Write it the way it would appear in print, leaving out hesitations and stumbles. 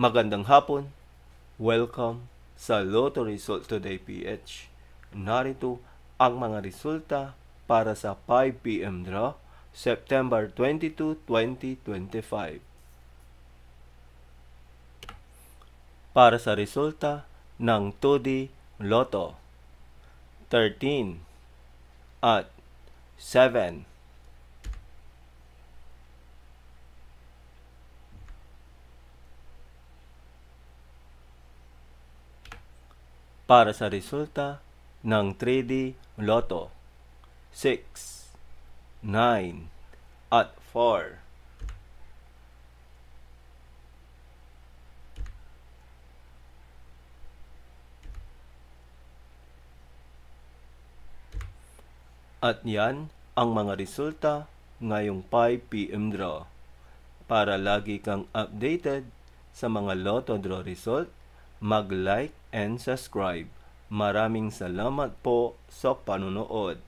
Magandang hapon. Welcome sa Lotto Result Today PH. Narito ang mga resulta para sa 5 PM draw, September 22, 2025. Para sa resulta ng 2D Lotto, 13 at 7. Para sa resulta ng 3D Lotto, 6, 9, at 4. At yan ang mga resulta ngayong 5 PM draw. Para lagi kang updated sa mga Lotto draw result, mag-like and subscribe. Maraming salamat po sa panunood.